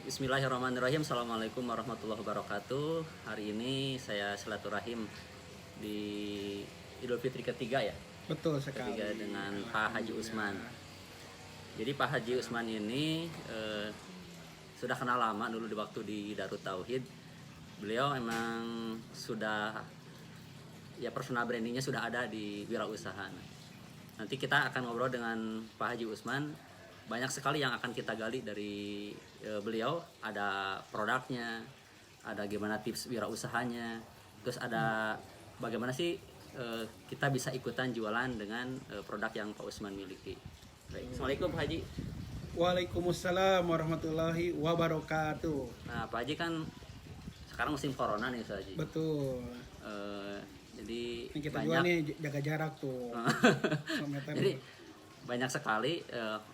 Bismillahirrahmanirrahim. Assalamualaikum warahmatullahi wabarakatuh. Hari ini saya silaturahim di Idul Fitri ketiga ya. Betul sekali. Ketiga dengan Pak Haji Usman. Jadi Pak Haji Usman ini sudah kenal lama dulu di waktu di Darut Tauhid. Beliau emang sudah ya personal brandingnya sudah ada di wirausaha. Nanti kita akan ngobrol dengan Pak Haji Usman. Banyak sekali yang akan kita gali dari beliau. Ada produknya, ada gimana tips wirausahanya, terus ada bagaimana sih kita bisa ikutan jualan dengan produk yang Pak Usman miliki. Baik. Assalamualaikum Pak Haji. Waalaikumsalam warahmatullahi wabarakatuh. Nah Pak Haji kan sekarang musim corona nih Pak Haji. Betul. Jadi Ini kita banyak juga nih jaga jarak tuh. jadi banyak sekali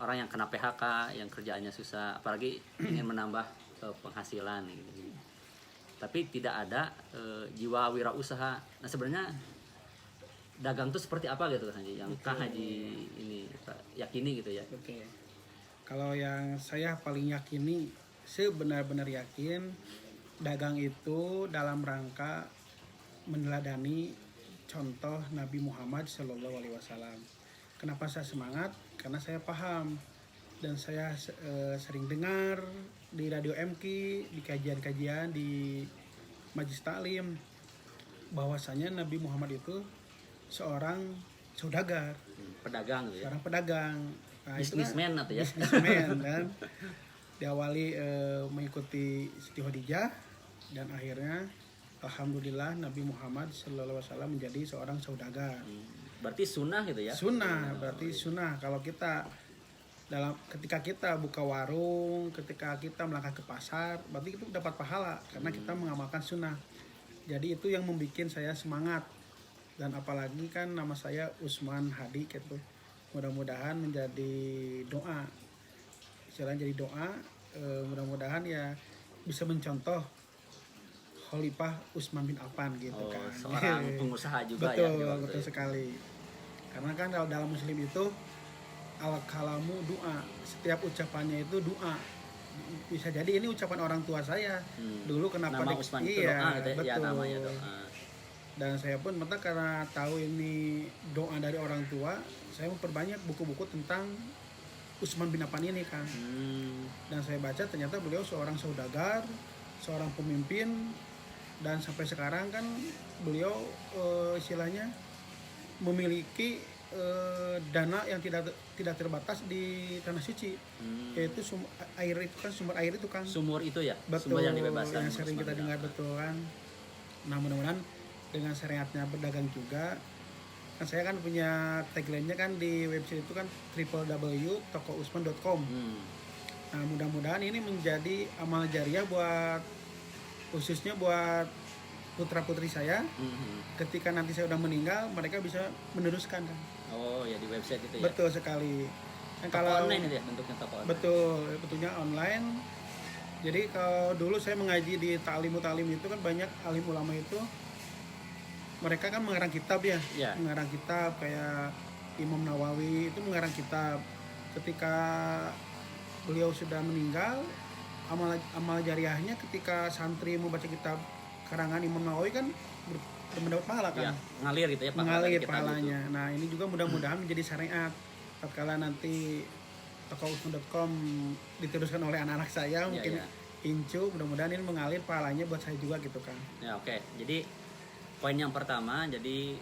orang yang kena PHK, yang kerjaannya susah, apalagi ingin menambah penghasilan gitu. Tapi tidak ada jiwa wirausaha. Nah sebenarnya dagang itu seperti apa gitu Kang Haji? Yang Kang Haji ini yakini gitu ya? Oke. Kalau yang saya paling yakini, sebenar-benar yakin, dagang itu dalam rangka meneladani contoh Nabi Muhammad SAW. Kenapa saya semangat? Karena saya paham dan saya sering dengar di Radio MQ, di kajian-kajian, di Majlis Taklim bahwasanya Nabi Muhammad itu seorang saudagar, Pedagang gitu ya? seorang pedagang. Nah, Businessman atau ya? Businessman dan diawali mengikuti Siti Khadijah dan akhirnya alhamdulillah Nabi Muhammad SAW menjadi seorang saudagar. Berarti sunnah gitu ya? Sunnah, berarti sunnah. Kalau kita ketika kita buka warung, ketika kita melangkah ke pasar, berarti itu dapat pahala karena kita mengamalkan sunnah. Jadi itu yang membuat saya semangat. Dan apalagi kan nama saya Usman Hadi gitu. Mudah-mudahan menjadi doa. Istilahnya jadi doa, mudah-mudahan ya bisa mencontoh Khalifah Utsman bin Affan gitu kan. Seorang pengusaha juga betul, ya. Betul sekali. Karena kan kalau dalam muslim itu al-kalamu doa. Setiap ucapannya itu doa. Bisa jadi ini ucapan orang tua saya. Dulu kenapa nama Usman itu doa gitu ya? Betul. Ya namanya doa. Dan saya pun karena tahu ini doa dari orang tua, saya memperbanyak buku-buku tentang Utsman bin Affan ini kan. Dan saya baca ternyata beliau seorang saudagar, seorang pemimpin, dan sampai sekarang kan beliau istilahnya memiliki dana yang tidak terbatas di tanah suci, yaitu sumber air itu kan sumur itu ya, betul, sumber yang dibebaskan yang sering kita dengar betul kan. Nah mudah-mudahan dengan syariatnya berdagang juga kan, saya kan punya tagline-nya kan di website itu kan www.tokousman.com. Nah mudah-mudahan ini menjadi amal jariah khususnya buat putra-putri saya. Ketika nanti saya udah meninggal, mereka bisa meneruskan kan. Oh ya, di website itu ya. Betul sekali. Dan kalau online itu ya, bentuknya toko online. Betul, bentuknya online. Jadi kalau dulu saya mengaji di Ta'limu itu kan banyak alim ulama itu, mereka kan mengarang kitab ya. Mengarang kitab kayak Imam Nawawi itu mengarang kitab. Ketika beliau sudah meninggal, amal jariahnya ketika santri membaca kitab karangan Imam Nawawi kan mendapat pahala kan. Ya, ngalir gitu ya, mengalir pahalanya. Gitu. Nah ini juga mudah-mudahan menjadi syariat. Tatkala nanti tokousman.com diteruskan oleh anak-anak saya, mungkin Incu, mudah-mudahan ini mengalir pahalanya buat saya juga gitu kan. Ya oke. Jadi poin yang pertama, jadi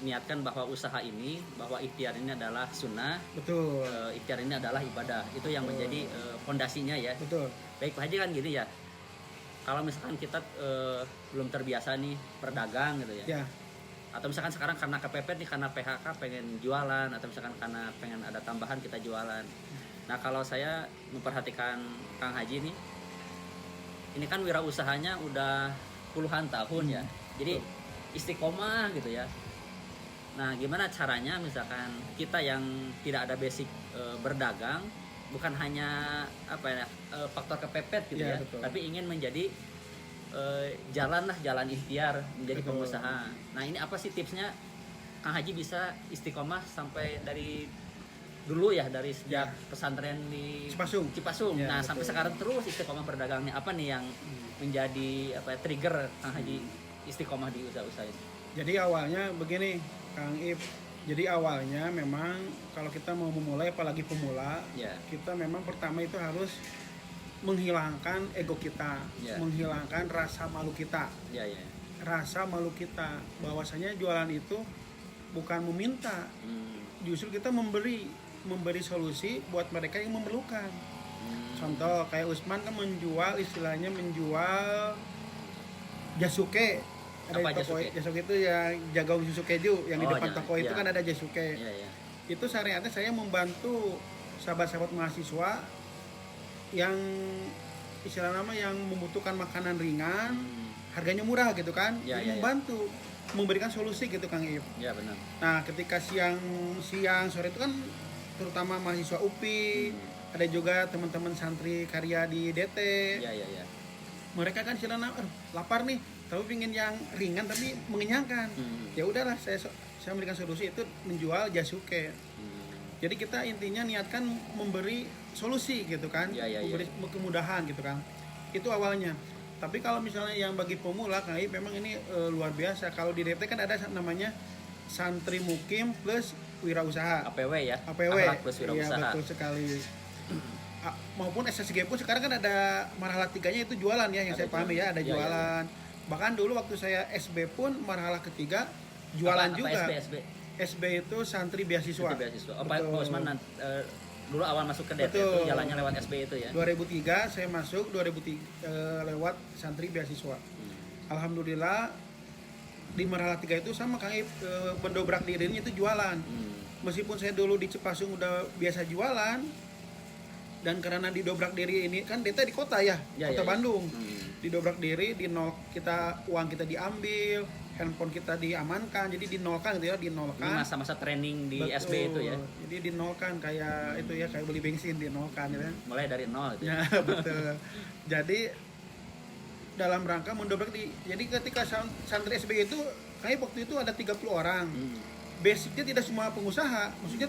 niatkan bahwa usaha ini, bahwa ikhtiar ini adalah sunnah. Betul. Ikhtiar ini adalah ibadah. Itu yang menjadi fondasinya ya. Betul. Baik Pak Haji kan gini ya. Kalau misalkan kita belum terbiasa nih berdagang gitu ya. Atau misalkan sekarang karena kepepet nih, karena PHK pengen jualan, atau misalkan karena pengen ada tambahan kita jualan. Nah kalau saya memperhatikan Kang Haji nih, ini kan wirausahanya udah puluhan tahun ya. Jadi istiqomah gitu ya. Nah gimana caranya misalkan kita yang tidak ada basic berdagang, bukan hanya faktor kepepet gitu ya, tapi ingin menjadi jalan ikhtiar menjadi pengusaha. Nah ini apa sih tipsnya Kang Haji bisa istiqomah sampai dari dulu ya dari sejak pesantren di Cipasung. Ya, nah betul. sampai sekarang terus istiqomah berdagangnya. Apa nih yang menjadi trigger Kang Haji istiqomah di usaha-usaha ini? Jadi awalnya begini, Kang Ip. Jadi awalnya memang kalau kita mau memulai, apalagi pemula, Ya. kita memang pertama itu harus menghilangkan ego kita, Ya. menghilangkan rasa malu kita. Ya, ya. Rasa malu kita, bahwasanya jualan itu bukan meminta, justru kita memberi solusi buat mereka yang memerlukan. Contoh kayak Usman kan menjual, istilahnya menjual jasuke. Ada Apa di toko jasuke? jasuke itu ya jagung susu keju yang di Oh, depan ya, toko itu ya. kan ada jasuke. Ya, ya. Itu syariatnya saya membantu sahabat-sahabat mahasiswa yang istilah nama yang membutuhkan makanan ringan, harganya murah gitu kan. Ya, Jadi ya, ya. membantu memberikan solusi gitu Kang Ip. Ya, benar. Nah, ketika siang sore itu kan terutama mahasiswa UPI, ada juga teman-teman santri karya di DT. Ya, ya, ya. Mereka kan istilahnya lapar nih, tapi pingin yang ringan tapi mengenyangkan. Ya udahlah, saya memberikan solusi itu menjual jasuke. Jadi kita intinya niatkan memberi solusi gitu kan, Ya, ya, ya. memberi kemudahan gitu kan. Itu awalnya. Tapi kalau misalnya yang bagi pemula, kayak memang ini luar biasa. Kalau di DT kan ada namanya santri mukim plus wirausaha. APW ya. APW. Akhlak plus Iya wirausaha. betul sekali. Maupun SSG pun sekarang kan ada marhalah 3-nya itu jualan ya, yang Ada saya pahami ya, ada jualan. Iya, jualan. Bahkan dulu waktu saya SB pun marhalah ketiga jualan Apa juga. SB? SB itu santri beasiswa. Santri beasiswa. Oh, Pak Betul. Usman dulu awal masuk ke DT Betul. itu jalannya lewat SB itu ya. 2003 saya masuk, 2003 lewat santri beasiswa. Alhamdulillah di marhalah 3 itu sama Kang Ip, mendobrak dirinya itu jualan. Meskipun saya dulu di Cipasung udah biasa jualan, dan karena didobrak diri ini kan DT di kota ya, Ya, kota ya, ya. Bandung. Didobrak diri, uang kita diambil, handphone kita diamankan, jadi dinolkan gitu ya, Ini dinolkan. masa-masa training di Betul. SB itu ya. Jadi dinolkan kayak itu ya, kayak beli bensin dinolkan gitu ya. Mulai dari nol gitu. Ya, betul. Jadi dalam rangka mendobrak jadi ketika santri SB itu kayak waktu itu ada 30 orang. Basicnya tidak semua pengusaha, maksudnya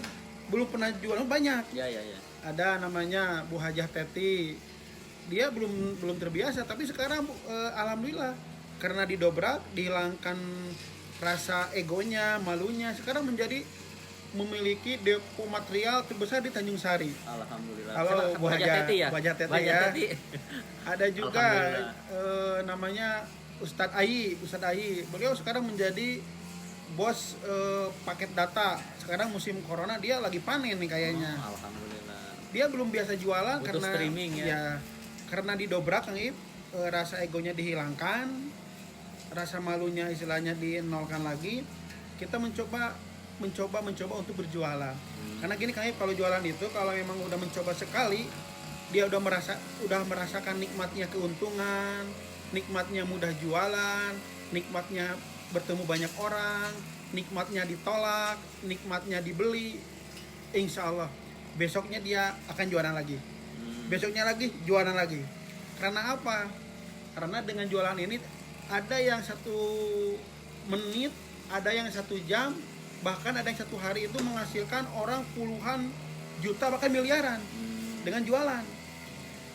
belum pernah jualan banyak. Ya, ya, ya. Ada namanya Bu Hajah Teti, dia belum terbiasa, tapi sekarang alhamdulillah karena didobrak, dihilangkan rasa egonya, malunya, sekarang menjadi memiliki depo material terbesar di Tanjung Sari. Alhamdulillah. Kalau Siapa? Bu Hajah Teti ya. Bu Hajah Teti Bu Hajah ya. Teti. Ada juga Alhamdulillah. namanya Ustadz Ayi. Beliau sekarang menjadi bos paket data. Sekarang musim corona dia lagi panen nih kayaknya. Oh, alhamdulillah. Dia belum biasa jualan Butuh karena streaming ya. karena didobrak Kang Ip, rasa egonya dihilangkan, rasa malunya istilahnya dinolkan lagi. Kita mencoba untuk berjualan. Karena gini Kang Ip, kalau jualan itu kalau memang udah mencoba sekali, dia udah merasakan nikmatnya keuntungan, nikmatnya mudah jualan, nikmatnya bertemu banyak orang, nikmatnya ditolak, nikmatnya dibeli. Insya Allah besoknya dia akan jualan lagi, besoknya lagi jualan lagi. Karena apa? Karena dengan jualan ini ada yang 1 menit, ada yang 1 jam, bahkan ada yang 1 hari itu menghasilkan orang puluhan juta bahkan miliaran dengan jualan.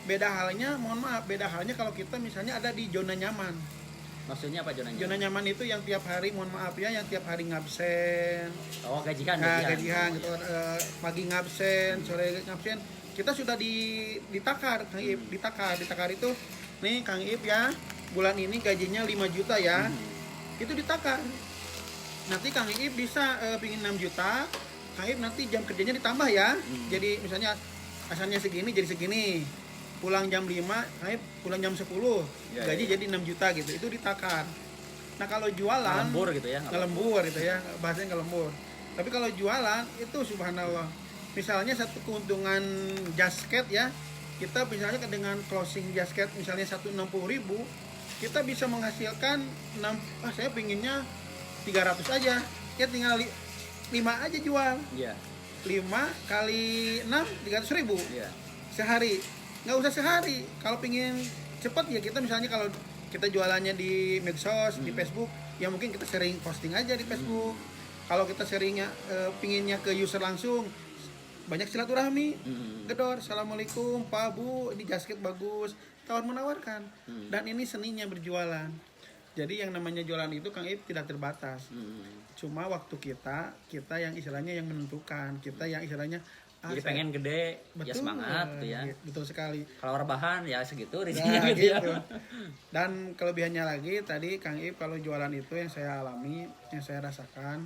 Beda halnya kalau kita misalnya ada di zona nyaman. Maksudnya apa zona Zona nyaman itu yang tiap hari, yang tiap hari ngabsen. Oh, gajian. Gajian gitu. Pagi ngabsen, sore ngabsen. Kita sudah ditakar, Kang Ip, ditakar itu nih Kang Ip ya, bulan ini gajinya 5 juta ya. Itu ditakar. Nanti Kang Ip bisa pingin 6 juta, Kang Ip nanti jam kerjanya ditambah ya. Jadi misalnya asalnya segini jadi segini. Pulang jam 5, pulang jam 10, gaji jadi 6 juta gitu, itu ditakar. Nah kalau jualan Ngelembur gitu ya. ngelembur gitu ya, bahasanya ngelembur. Tapi kalau jualan itu subhanallah, misalnya satu keuntungan jasket ya, kita misalnya dengan closing jasket misalnya 160.000, kita bisa menghasilkan saya pinginnya 300 aja, ya tinggal 5 aja jual. Iya. 5 kali 6 300.000 Iya. sehari. Nggak usah sehari, kalau pingin cepat ya kita misalnya kalau kita jualannya di medsos, di Facebook, ya mungkin kita sering posting aja di Facebook. Kalau kita seringnya pinginnya ke user langsung, banyak silaturahmi. Gedor, assalamualaikum Pak Bu, ini jasket bagus, tawar menawarkan. Dan ini seninya berjualan. Jadi yang namanya jualan itu Kang Ip tidak terbatas. Cuma waktu kita yang istilahnya yang menentukan, kita yang istilahnya Jadi pengen gede, ya betul, semangat gitu ya. Betul sekali. Kalau rebahan ya segitu Nah, rezekinya gitu ya. gitu. Dan kelebihannya lagi tadi Kang Ip kalau jualan itu yang saya alami, yang saya rasakan,